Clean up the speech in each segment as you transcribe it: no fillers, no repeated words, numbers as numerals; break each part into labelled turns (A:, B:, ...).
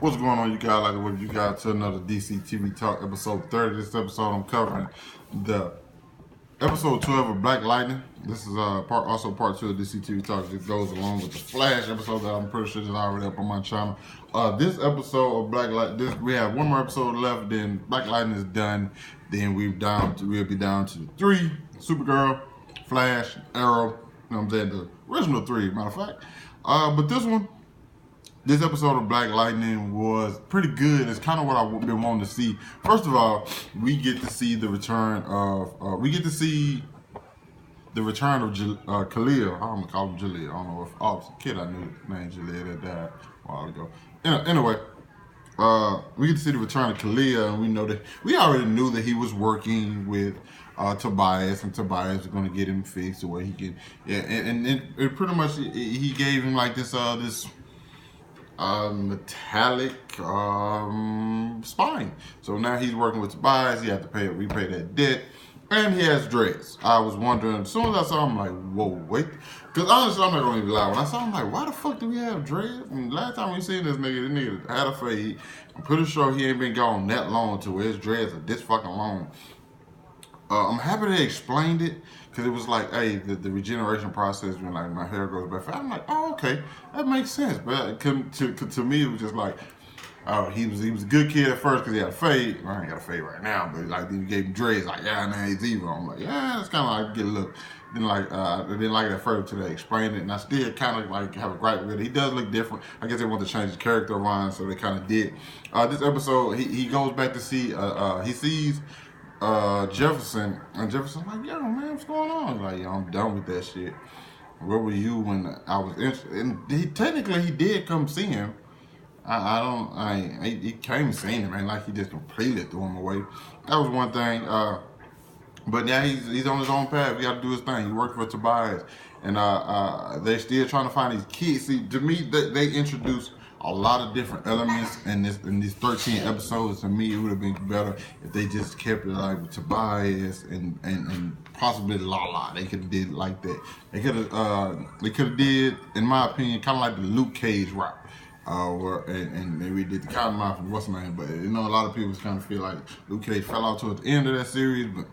A: What's going on, you guys? Like to welcome you guys to another DC TV Talk episode 30. This episode I'm covering the episode 12 of Black Lightning. This is also part 2 of DC TV Talk. It goes along with the Flash episode that I'm pretty sure is already up on my channel. This episode of Black Lightning, we have one more episode left. Then Black Lightning is done. Then we'll be down to 3: Supergirl, Flash, Arrow. You know what I'm saying? The original 3, matter of fact. But this episode of Black Lightning was pretty good. It's kind of what I've been wanting to see. First of all, we get to see the return of Khalil. I don't call him Jalil. I don't know if I was a kid. I knew the name Jalil that died a while ago. Anyway, we get to see the return of Khalil, and we know that we already knew that he was working with Tobias, and Tobias is going to get him fixed to where he can. Yeah, and it pretty much he gave him like this metallic spine. So now he's working with Tobias. He had to repay that debt, and he has dreads. I was wondering, as soon as I saw him, like, whoa, wait. Because honestly, I'm not going to even lie. When I saw him, like, why the fuck do we have dreads? And last time we seen this nigga had a fade. I'm pretty sure he ain't been gone that long to where his dreads are this fucking long. I'm happy they explained it, because it was like, hey, the regeneration process when like my hair grows back. I'm like, oh, okay, that makes sense. But to me, it was just like, oh, he was a good kid at first because he had a fade. Well, I ain't got a fade right now, but like then you gave him dreads, like, yeah, now he's evil. I'm like, yeah, it's kind of like get a look. Then like I didn't like it at first until they explained it, and I still kind of like have a gripe with it. He does look different. I guess they want to change his character around, so they kind of did. This episode, he goes back to see, he sees Jefferson, and Jefferson's like, yo, man, what's going on? Like, yo, I'm done with that shit. Where were you when I was interested? And he did come see him. He came and seen him, man. Like, he just completely threw him away. That was one thing. But now he's on his own path. He got to do his thing. He worked for Tobias, and they're still trying to find these kids. See, to me, they introduced a lot of different elements in these 13 episodes. To me, it would have been better if they just kept it like with Tobias and possibly Lala. They could have did like that. They could have did, in my opinion, kind of like the Luke Cage route. And maybe did the Cottonmouth from what's name, but you know, a lot of people kind of feel like Luke Cage fell out towards the end of that series. But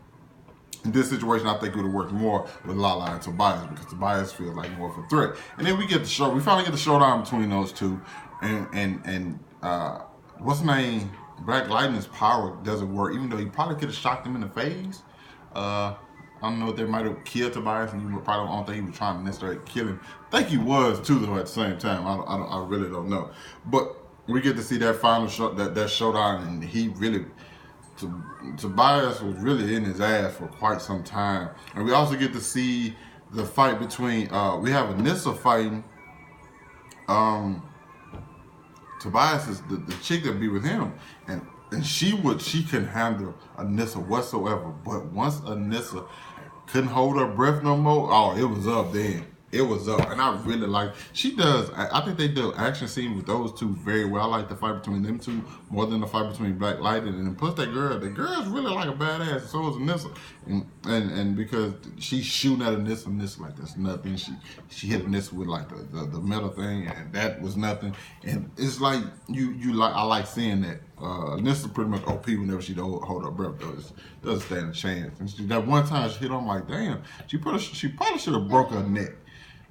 A: in this situation, I think it would have worked more with Lala and Tobias, because Tobias feels like more of a threat. And then we finally get the showdown between those two. And what's the name? Black Lightning's power doesn't work, even though he probably could have shocked him in the face. I don't know if they might have killed Tobias, and you probably don't think he was trying to necessarily kill him. I think he was too, though. At the same time, I really don't know. But we get to see that final that showdown, and he really. Tobias was really in his ass for quite some time, and we also get to see the fight between. We have Anissa fighting. Tobias is the chick that be with him, and she couldn't handle Anissa whatsoever. But once Anissa couldn't hold her breath no more, oh, it was up then. It was up, and I really like. She does. I think they do action scene with those two very well. I like the fight between them two more than the fight between Black Lightning, and plus that girl. The girl's really like a badass. So is Anissa, and because she's shooting at Anissa like that's nothing. She hit Anissa with like the metal thing, and that was nothing. And it's like you like. I like seeing that. Anissa pretty much OP whenever she don't hold her breath, though. It doesn't stand a chance. And that one time she hit on, like, damn, she probably should have broke her neck.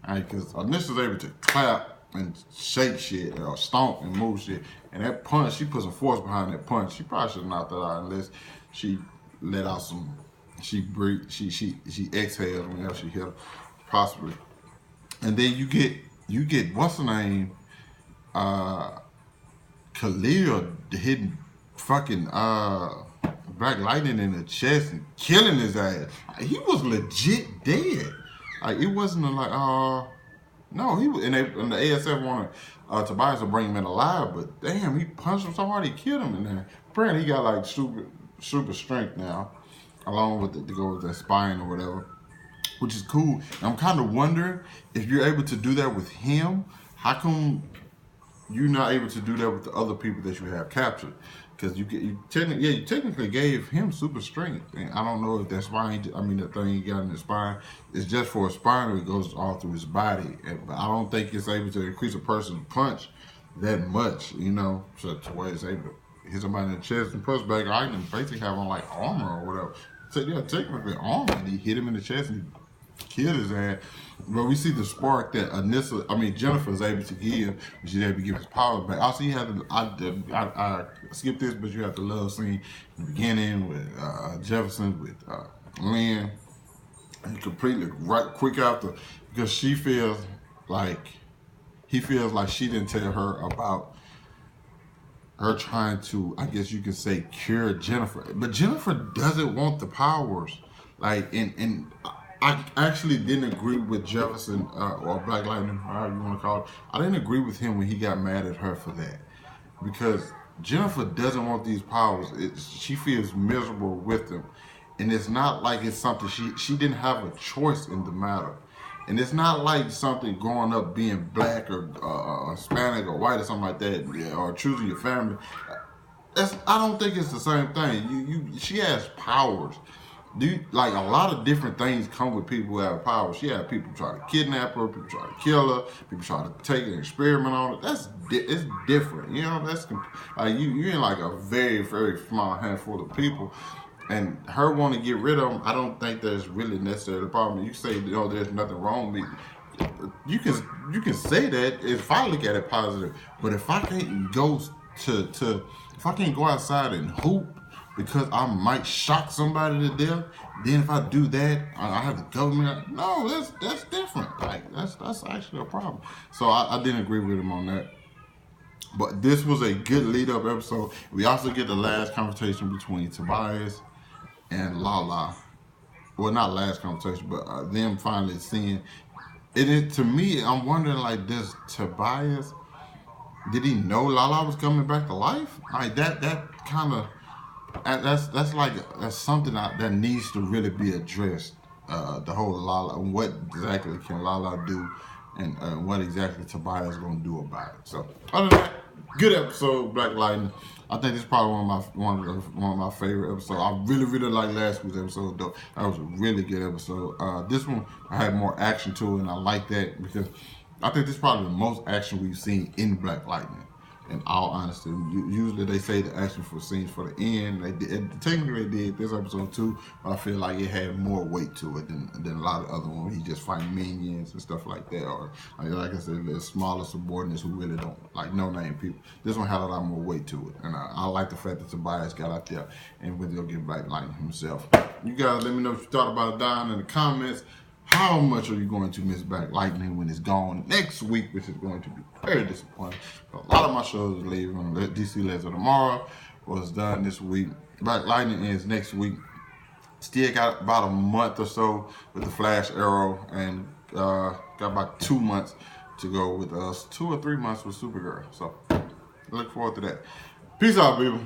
A: Because Anissa's able to clap and shake shit or stomp and move shit. And that punch, she put some force behind that punch. She probably should have knocked that out unless she let out some, she breathed, she exhaled whenever she hit her, possibly. And then you get what's the name? Khalil hitting fucking Black Lightning in the chest and killing his ass. He was legit dead. Like, it wasn't like, no, he was, and the ASF wanted Tobias to bring him in alive, but damn, he punched him so hard he killed him in there. Apparently, he got like super strength now, along with to go with that spine or whatever, which is cool. And I'm kind of wondering if you're able to do that with him, how come you're not able to do that with the other people that you have captured? Because you technically gave him super strength, and I don't know if that spine, the thing he got in his spine is just for a spine, or it goes all through his body. But I don't think it's able to increase a person's punch that much, you know, to where it's able to hit somebody in the chest. And plus, Black Lightning basically have on like armor or whatever. So yeah, technically armor, and he hit him in the chest and he killed his ass. But we see the spark that Jennifer is able to give. She's able to give his power back. Also, you have I skipped this, but you have the love scene in the beginning with Jefferson with Lynn, and completely right quick after, because she feels like he feels like she didn't tell her about her trying to, I guess you could say, cure Jennifer. But Jennifer doesn't want the powers. Like, and I actually didn't agree with Jefferson or Black Lightning, however you want to call it. I didn't agree with him when he got mad at her for that, because Jennifer doesn't want these powers. She feels miserable with them, and it's not like it's something she didn't have a choice in the matter. And it's not like something growing up being black or Hispanic or white or something like that, or choosing your family. I don't think it's the same thing. She has powers. Like a lot of different things come with people who have power. She had people try to kidnap her, people try to kill her, people try to take an experiment on her. It's different, you know. That's like you in like a very very small handful of people, and her want to get rid of them. I don't think that's really necessarily the problem. You say, you know, there's nothing wrong with me. You can say that if I look at it positive, but if I can't go if I can't go outside and hoop because I might shock somebody to death, then if I do that, I have the government. No, that's different. Like that's actually a problem. So I didn't agree with him on that. But this was a good lead up episode. We also get the last conversation between Tobias and Lala. Well, not last conversation, but them finally seeing it. To me, I'm wondering, like, did he know Lala was coming back to life? Like that kind of that's something that needs to really be addressed. The whole Lala, what exactly can Lala do, and what exactly Tobias is going to do about it. So other than that, good episode, Black Lightning. I think this is probably one of my favorite episodes. I really like last week's episode though. That was a really good episode. This one I had more action to it, and I like that because I think this is probably the most action we've seen in Black Lightning. In all honesty, usually they say the action for scenes for the end. Technically they did this episode too, but I feel like it had more weight to it than a lot of other ones. He just fighting minions and stuff like that, or like I said, the smaller subordinates who really don't like no name people. This one had a lot more weight to it, and I like the fact that Tobias got out there and went to go get Black Lightning himself. You guys, let me know what you thought about it down in the comments. How much are you going to miss Black Lightning when it's gone next week, which is going to be very disappointing. A lot of my shows are leaving. DC Legends of Tomorrow was done this week. Black Lightning is next week. Still got about a month or so with the Flash Arrow, and got about 2 months to go with us. 2 or 3 months with Supergirl. So look forward to that. Peace out, people.